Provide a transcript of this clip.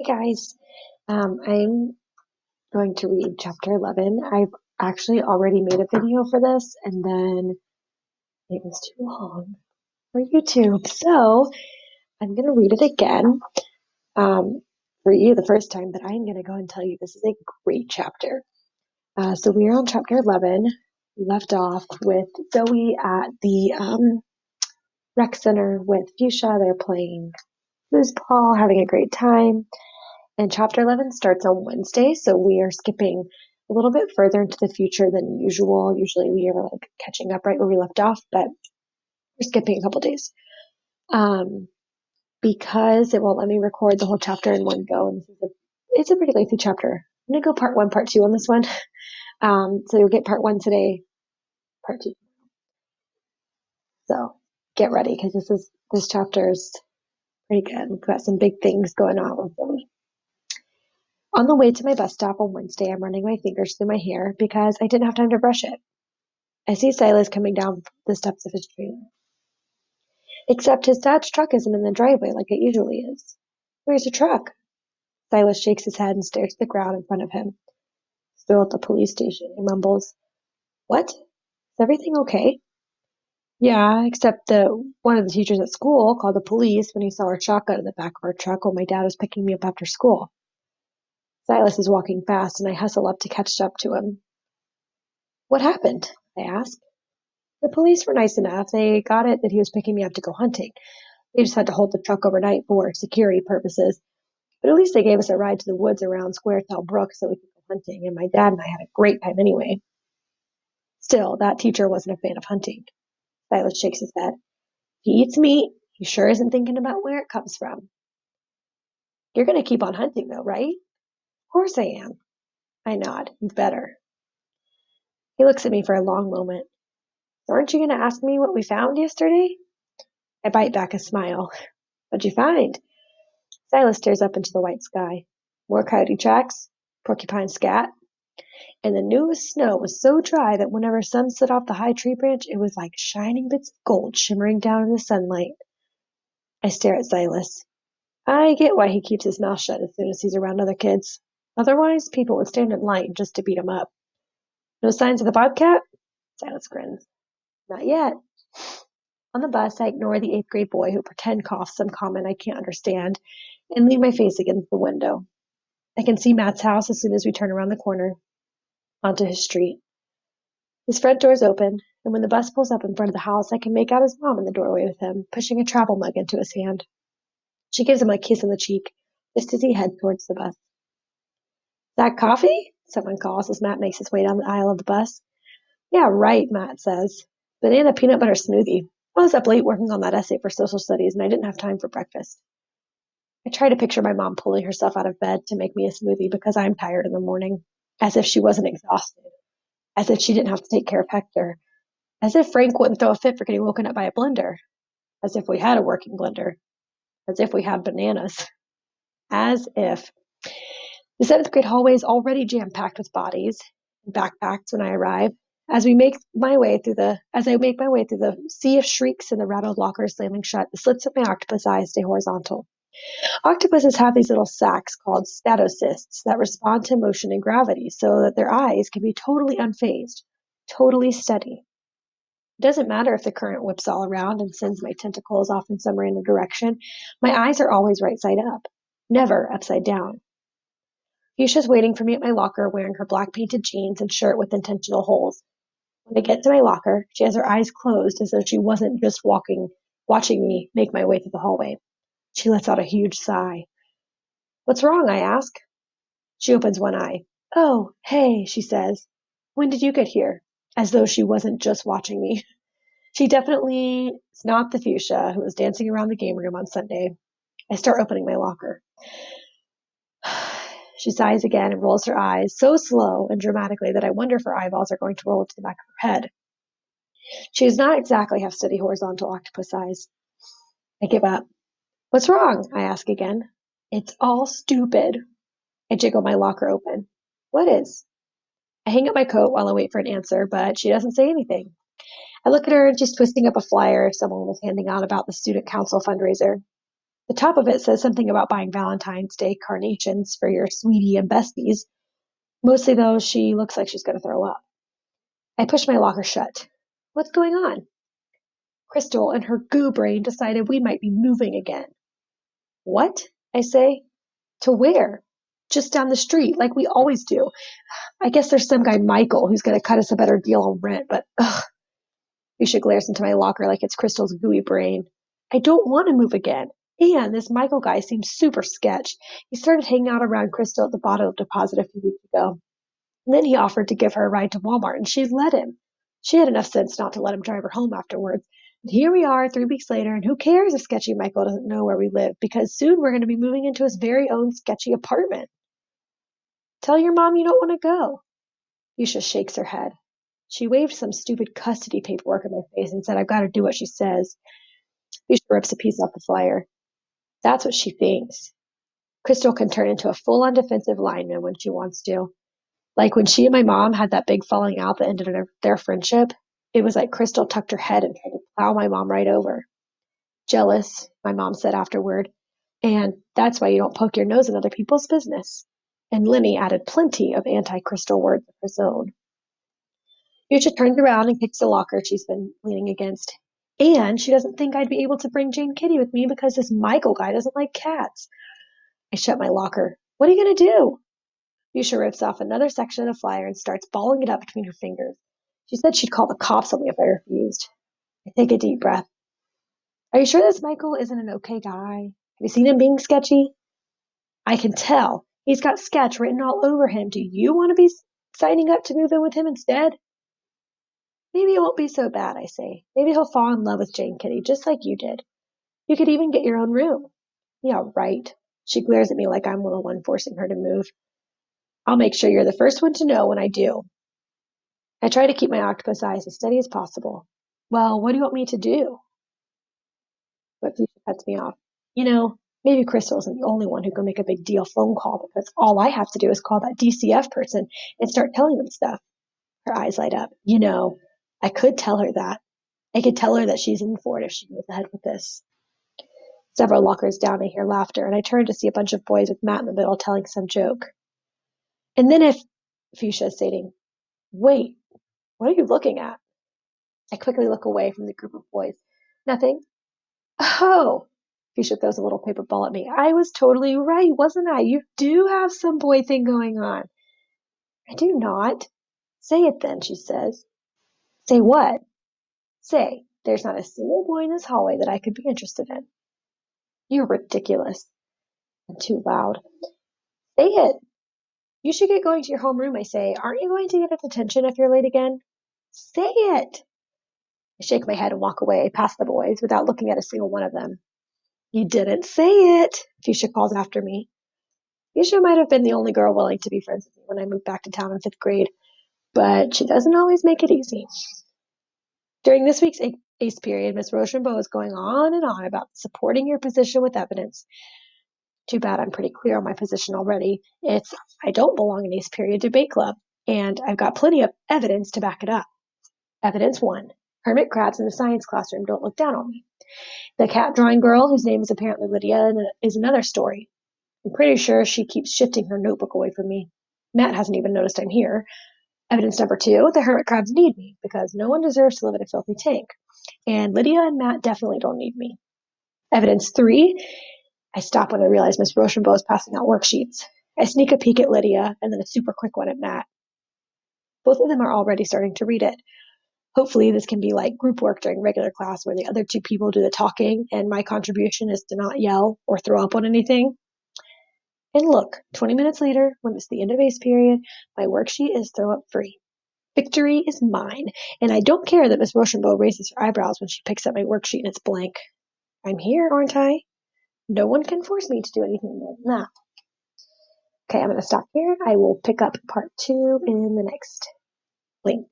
Hey guys, I'm going to read chapter 11. I've actually already made a video for this, and then it was too long for YouTube. So I'm going to read it again for you the first time, but I'm going to go and tell you this is a great chapter. So we are on chapter 11. We left off with Zoe at the rec center with Fuchsia. They're playing foosball, having a great time. And chapter 11 starts on Wednesday, so we are skipping a little bit further into the future than usual. Usually we are like catching up right where we left off, but we're skipping a couple days. Because it won't let me record the whole chapter in one go. And it's a pretty lengthy chapter. I'm gonna go part one, part two on this one. So you'll get part one today, part two. So get ready because this chapter is pretty good. We've got some big things going on with them. On the way to my bus stop on Wednesday, I'm running my fingers through my hair because I didn't have time to brush it. I see Silas coming down the steps of his trailer. Except his dad's truck isn't in the driveway like it usually is. Where's the truck? Silas shakes his head and stares at the ground in front of him. Still at the police station, he mumbles. What? Is everything okay? Yeah, except one of the teachers at school called the police when he saw our shotgun in the back of our truck while my dad was picking me up after school. Silas is walking fast, and I hustle up to catch up to him. What happened? I ask. The police were nice enough. They got it that he was picking me up to go hunting. They just had to hold the truck overnight for security purposes. But at least they gave us a ride to the woods around Squaretail Brook so we could go hunting, and my dad and I had a great time anyway. Still, that teacher wasn't a fan of hunting. Silas shakes his head. If he eats meat, he sure isn't thinking about where it comes from. You're going to keep on hunting, though, right? Of course I am. I nod. You better. He looks at me for a long moment. So aren't you going to ask me what we found yesterday? I bite back a smile. What'd you find? Silas stares up into the white sky. More coyote tracks, porcupine scat, and the newest snow was so dry that whenever sun slid off the high tree branch, it was like shining bits of gold shimmering down in the sunlight. I stare at Silas. I get why he keeps his mouth shut as soon as he's around other kids. Otherwise, people would stand in line just to beat him up. No signs of the bobcat? Silas grins. Not yet. On the bus, I ignore the eighth grade boy who pretend coughs some comment I can't understand and lean my face against the window. I can see Matt's house as soon as we turn around the corner onto his street. His front door's open, and when the bus pulls up in front of the house, I can make out his mom in the doorway with him, pushing a travel mug into his hand. She gives him a kiss on the cheek, just as he heads towards the bus. That coffee? Someone calls as Matt makes his way down the aisle of the bus. Yeah, right, Matt says. Banana peanut butter smoothie. I was up late working on that essay for social studies, and I didn't have time for breakfast. I try to picture my mom pulling herself out of bed to make me a smoothie because I'm tired in the morning, as if she wasn't exhausted, as if she didn't have to take care of Hector, as if Frank wouldn't throw a fit for getting woken up by a blender, as if we had a working blender, as if we had bananas, as if. The seventh grade hallway is already jam-packed with bodies and backpacks when I arrive. As I make my way through the sea of shrieks and the rattled lockers slamming shut, the slits of my octopus eyes stay horizontal. Octopuses have these little sacs called statocysts that respond to motion and gravity so that their eyes can be totally unfazed, totally steady. It doesn't matter if the current whips all around and sends my tentacles off in some random direction. My eyes are always right side up, never upside down. Fuchsia's waiting for me at my locker wearing her black painted jeans and shirt with intentional holes. When I get to my locker, she has her eyes closed as though she wasn't just watching me make my way through the hallway. She lets out a huge sigh. What's wrong? I ask. She opens one eye. Oh, hey, she says. When did you get here? As though she wasn't just watching me. She definitely is not the Fuchsia who was dancing around the game room on Sunday. I start opening my locker. She sighs again and rolls her eyes so slow and dramatically that I wonder if her eyeballs are going to roll to the back of her head. She does not exactly have steady horizontal octopus eyes. I give up. What's wrong? I ask again. It's all stupid. I jiggle my locker open. What is? I hang up my coat while I wait for an answer, but she doesn't say anything. I look at her and she's twisting up a flyer someone was handing out about the student council fundraiser. The top of it says something about buying Valentine's Day carnations for your sweetie and besties. Mostly, though, she looks like she's going to throw up. I push my locker shut. What's going on? Crystal and her goo brain decided we might be moving again. What? I say. To where? Just down the street, like we always do. I guess there's some guy, Michael, who's going to cut us a better deal on rent, but ugh. Yusha glares into my locker like it's Crystal's gooey brain. I don't want to move again. And this Michael guy seems super sketch. He started hanging out around Crystal at the bottom of deposit a few weeks ago. And then he offered to give her a ride to Walmart, and she let him. She had enough sense not to let him drive her home afterwards. And here we are 3 weeks later, and who cares if sketchy Michael doesn't know where we live, because soon we're going to be moving into his very own sketchy apartment. Tell your mom you don't want to go. Yusha shakes her head. She waved some stupid custody paperwork in my face and said I've got to do what she says. Yusha rips a piece off the flyer. That's what she thinks. Crystal can turn into a full-on defensive lineman when she wants to. Like when she and my mom had that big falling out that ended their friendship, it was like Crystal tucked her head and tried to plow my mom right over. Jealous, my mom said afterward. And that's why you don't poke your nose in other people's business. And Lenny added plenty of anti-Crystal words of his own. Yusha turns around and kicks the locker she's been leaning against. And she doesn't think I'd be able to bring Jane Kitty with me because this Michael guy doesn't like cats. I shut my locker. What are you going to do? Yusha rips off another section of the flyer and starts balling it up between her fingers. She said she'd call the cops on me if I refused. I take a deep breath. Are you sure this Michael isn't an okay guy? Have you seen him being sketchy? I can tell. He's got sketch written all over him. Do you want to be signing up to move in with him instead? Maybe it won't be so bad, I say. Maybe he'll fall in love with Jane Kitty, just like you did. You could even get your own room. Yeah, right. She glares at me like I'm the one forcing her to move. I'll make sure you're the first one to know when I do. I try to keep my octopus eyes as steady as possible. Well, what do you want me to do? But Fuchsia cuts me off. Maybe Crystal isn't the only one who can make a big deal phone call because all I have to do is call that DCF person and start telling them stuff. Her eyes light up. I could tell her that. I could tell her that she's in for it if she goes ahead with this. Several lockers down, I hear laughter, and I turn to see a bunch of boys with Matt in the middle telling some joke. And then if Fuchsia is stating, wait, what are you looking at? I quickly look away from the group of boys. Nothing. Oh, Fuchsia throws a little paper ball at me. I was totally right, wasn't I? You do have some boy thing going on. I do not. Say it then, she says. Say what? Say, there's not a single boy in this hallway that I could be interested in. You're ridiculous. I'm too loud. Say it. You should get going to your homeroom, I say. Aren't you going to get a detention if you're late again? Say it. I shake my head and walk away past the boys without looking at a single one of them. You didn't say it, Fuchsia calls after me. Fuchsia might have been the only girl willing to be friends with me when I moved back to town in 5th grade, but she doesn't always make it easy. During this week's ACE period, Miss Rochambeau is going on and on about supporting your position with evidence. Too bad I'm pretty clear on my position already. It's I don't belong in ACE period debate club, and I've got plenty of evidence to back it up. Evidence 1. Hermit crabs in the science classroom don't look down on me. The cat drawing girl, whose name is apparently Lydia, is another story. I'm pretty sure she keeps shifting her notebook away from me. Matt hasn't even noticed I'm here. Evidence number 2, the hermit crabs need me, because no one deserves to live in a filthy tank. And Lydia and Matt definitely don't need me. Evidence 3, I stop when I realize Miss Rochambeau is passing out worksheets. I sneak a peek at Lydia, and then a super quick one at Matt. Both of them are already starting to read it. Hopefully this can be like group work during regular class where the other 2 people do the talking and my contribution is to not yell or throw up on anything. And look, 20 minutes later, when it's the end of ACE period, my worksheet is throw up free. Victory is mine, and I don't care that Miss Rochambeau raises her eyebrows when she picks up my worksheet and it's blank. I'm here, aren't I? No one can force me to do anything more than that. Okay, I'm going to stop here. I will pick up part 2 in the next link.